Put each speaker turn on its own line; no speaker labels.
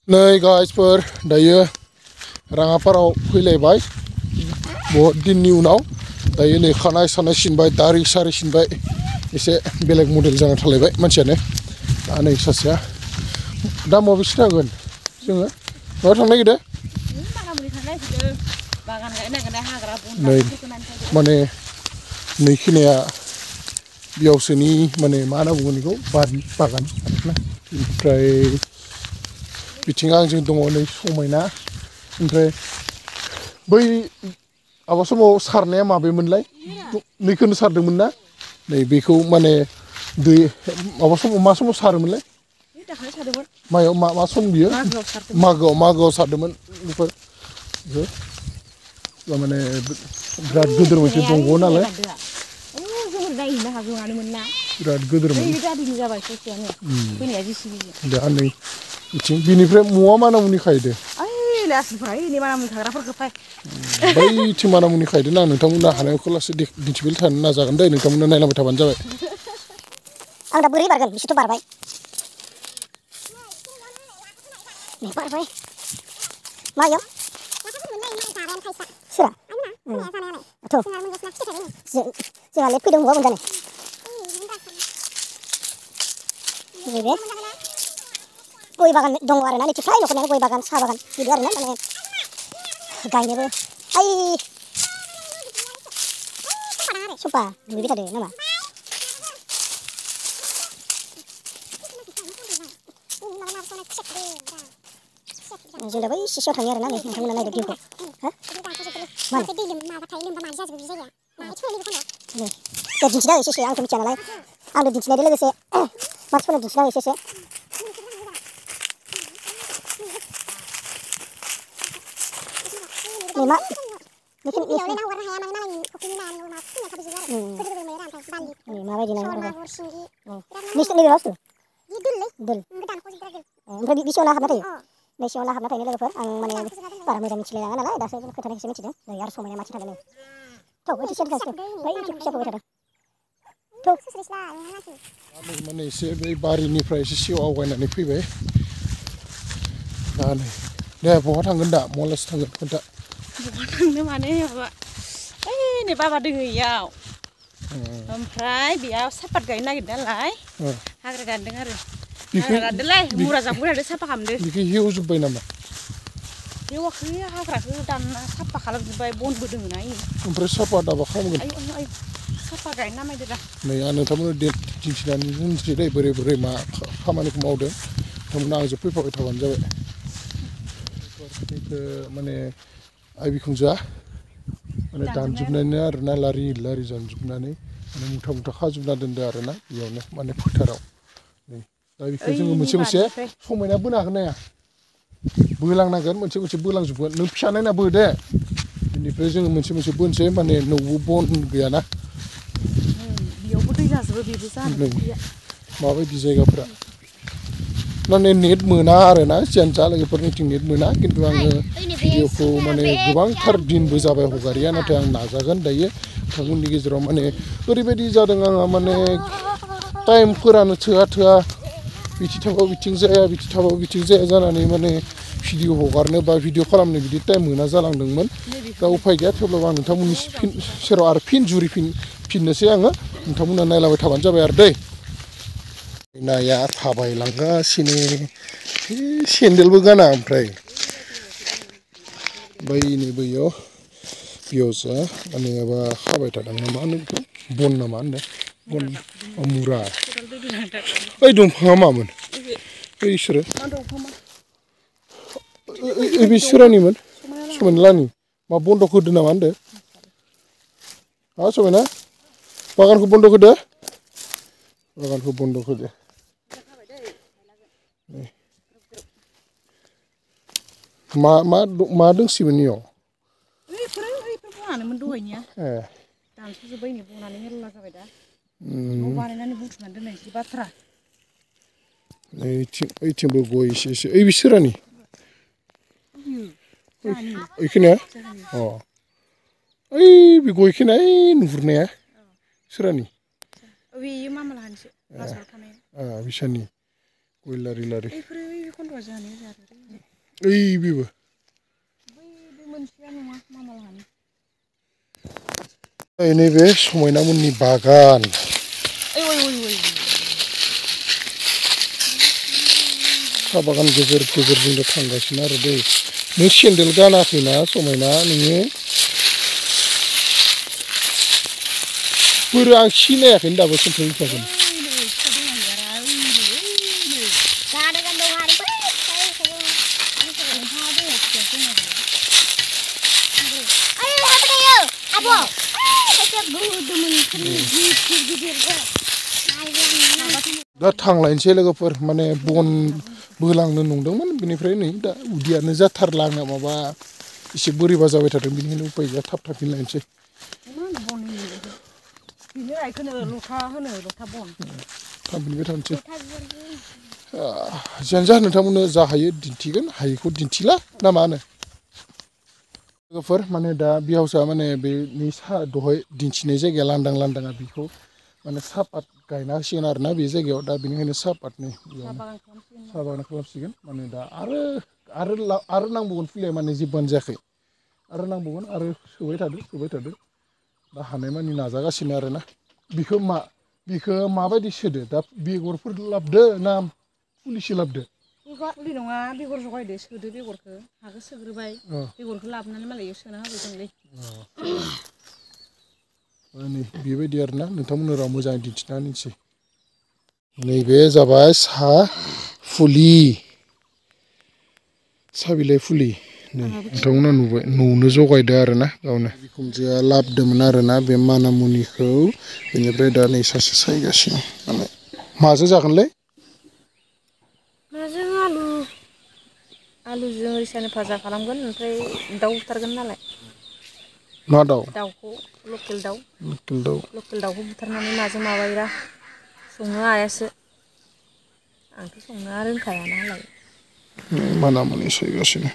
नै गाइसफोर दायो राङापाराव फैलायबाय बहुत दिननि उनाव दायो नै खानाय सानाय सिनबाय दारि सारि सिनबाय एसे बेलेग मडेल जाना थालायबाय मानसियानो दा नै सासेया दा मबेसो थांगोन जोङो मायाव थांनो नागिरदों नै माने नैखिनिया बिहावसोनि माने मा होनना बुङो बेखौ बारि बागान आरोना ओमफ्राय बिथिं आंजों दङ नै समायना ओमफ्राय बै माबा समाव सारनाया माबेमोनलाय नैखौनो सारदोंमोन ना नै बेखौ माने दै माबा समाव मा समाव सारोमोनलाय मायाव मा सम बियो मागोआव सारदोंमोन बेफोर माने बिराद गिदिर मोनसे दंग नालाय बिराद गिदिरमोन दा नै बिथिं बिनिफ्राय मवा मानामुनि खाहैदो बैथिं मानामुनि खाहैदों आं नोंथांमोना हानायखौ लासै दिन्थिबाय थानो नाजागोन दे नोंथांमोना नायलांबाय थाबानो जाबाय
आं दा बोरै बारगोन बिसोरथ' बारबाय बारबाय मायाव सोरा जोंहालाय फैदों बहा मोनजानो नैबे गय बागान दङ आरोना नैथि फ्राय न'खरनियानो गय बागान साहा बागान बिदि आरोना माने गायनोबो आइ सफा दुगैबाय थादो नामा जों दा बै सिसेयाव थाङो आरोना नोंथांमोना नायदो भिउखौ दे दिन्थिना हो एसे आंथ' मिथिया नालाय आंनो दिन्थिनायदो लोगोसे मानसिफोरनो दिन्थिना हो एसे नै मा माबायदि नायनो नैबे बुस्थु दोल ओमफ्राय बिसियाव ना हाबना थायो नैसियाव ना हाबना थायो लोगोफोर आं माने बारा मोजां मिथिलायलाङा नालाय दासो खोथानायखौसो मिथिदों नै आरो समायना मानसि थांदों थौ बैथि सेर थांसै बै फिसा फैबाय थादों
माने एसे बै बारिनिफ्राय एसे सिगाङाव आवगायनानै फैबाय दा नै दे बहा थांगोन दा मलासो थांगोन खोन्था
बहा थांनो माने माबा ओइ नै बाबा दोङो इयाव ओमफ्राय बेयाव सापात गायनो नागिरदों नालाय हाग्रा दानदों आरो हाग्रा दानदोंलाय मुरा जावबाय थादों साफा खालामदों
बेखौ हेवजोब्बाय नामा
हेवाखै हाग्राखौ दानना साफा खालामजोब्बाय बनबो दोङो ना
ओमफ्राय सापातआ मा खालामगोन
साफा गायनो नामायदो दा
नै आं नोंथांमोननो दिन्थिनानै होनोसै दै बोरै बोरै मा खामानिखौ मावदों नोंथांमोना आंजों फैफाबाय थाबानो जाबाय बेखौ माने आइ बिखुनजोआ माने दानजोबनानै आरोना लारि लारि दानजोबनानै माने मुथा मुथा खाजोबना दोनदों आरोना बेयावनो माने फोथाराव नै दा बेखौ जोङो मोनसे मोनसे समायना बोनो हागोन नाया बोलांनांगोन मोनसे मोनसे बोलांजोबगोन नों फिसा नायना बो दे बेनिफ्राय जोङो मोनसे मोनसे बोनोसै माने न'आव बन गैयाना
बेयावबो दै जाजोबो बेबो जानो
माबायदि जायगाफोरा माने नेट मोना आरोना जियानो जा लोगोफोरनिथिं नेट मोना खिन्थु आङो भिडिअखौ माने गोबांथार दिनबो जाबाय हगारिया नाथाय आं नाजागोन दायो नोंथांमोननि गेजेराव माने ओरैबायदि जादों आंहा माने टाइमफोरानो थोआ बिथि थाबाव बिथिं जाया बिथि थाबाव बिथिं जाया जानानै माने भिडिअ हगारनो बा भिडिअ खालामनो बिदि टाइम मोना जालांदोंमोन दा उफाय गैया थेवब्लाबो आं नोंथांमोननि सेराव आरो फिन जुरिफिननोसै आङो नोंथांमोना नायलाबाय थाबानो जाबाय आरो दै नाया थाबायलांगासिनो सेन्देलबो गाना ओमफ्राय बैनि बैयाव बिहावसोआ माने माबा खाबाय थादों मा होनो बेखौ बन ना मा होनदों बन मुरा ओइ दंफाङा मामोन इसोरो बे सोरानिमोन समायनालानि मा बन्दक होदो नामा होनदों हा समायना बागानखौ बन्दक होदो बागानखौ बन्दक होदो मा दोंसोमोन इयाव
बनानोमोन दहायनिया दानस'जोब्बाय नो बनानै मेरला जाबाय दा न' बानायनानै बुथुमनानै दोननायसै बाथ्रा
ओइथिंबो गय एसे ओइ बे सोरानि ओइखिनिया अ ओइ बे गयखिना ओइ नुहुरनाया सोरानि
बेयो मामालाहानिसो बाजाराव थानाया
बिसानि गय लारि लारि
बेफोरो खन्द'आ जानाया जादों
ओइ बेबो
बै मोनसेया नङा मामा लाहानि
नैबे समायना मोननि बागान साहा बागान गेजेर गेजेरजों थांगासिनो आरो दै नों सेन्देल गानाखैना समायना नोङो बोरो आं सिनायाखैनो दाबो सोंथों थागोन दा थांलायनोसै लोगोफोर माने बन बोलांनो नंदोंमोन बेनिफ्राय नै दा उदैयानो जाथारला आंना माबा एसे बोरैबा जाबाय थादों बेनिखायनो उपाय गैया थाब थांफिनलायनोसै थांफिनबाय थानोसै जियानो जा नोंथांमोननो जा हायो दिन्थिगोन हायिखौ दिन्थिला ना मा होनो लोगोफोर माने दा बिहावसोआ माने बेनि दहाय दिन्थिनाय जायगाया लांदां लांदाङा बेखौ माने साहापात गायना होसिगोन आरोना बे जायगायाव दा बेनिखायनो साहापातनि साहा बागान खालामसिगोन माने दा आरो नांबावगोन फुलिया माने जोबबानो जायाखै आरो नांबावगोन आरो सोबाय थादो दा हानायमानि नाजागासिनो आरोना बिखौ माबायदि सोदो दा बेगरफोर लाबोदो ना फुलिसो लाबोदो
फुलि नङा बेगर जगायदो सोदो बेगरखौ हाखौ सोग्रोबाय बेगरखौ लाबोनानै मालाय सोना होबाय जोंलै
नै बेबायदि आरोना नोंथांमोननो राव मोजाङै दिन्थिना होनोसै नैबे जाबाय साहा बिलाइ फुलि नै नोंथांमोना नुबाय न'आवनो जगायदो आरोना गावनो बिखुनजोआ लाबोदोंमोन आरोना बे मानामुनिखौ बेनिफ्राय दा नै सासे सायगासिनो माने माजों जागोनलै
माजों आलुजों ओइसानो भाजा खालामगोन ओमफ्राय दाउ बुथारगोन नालाय
मा दाउ
दाउखौ लकेल दाउखौ बुथारनानै माजों माबायोरा सङो आइयासो आंथ' संनो रोंखाया नालाय
मानामुनि सायगासिनो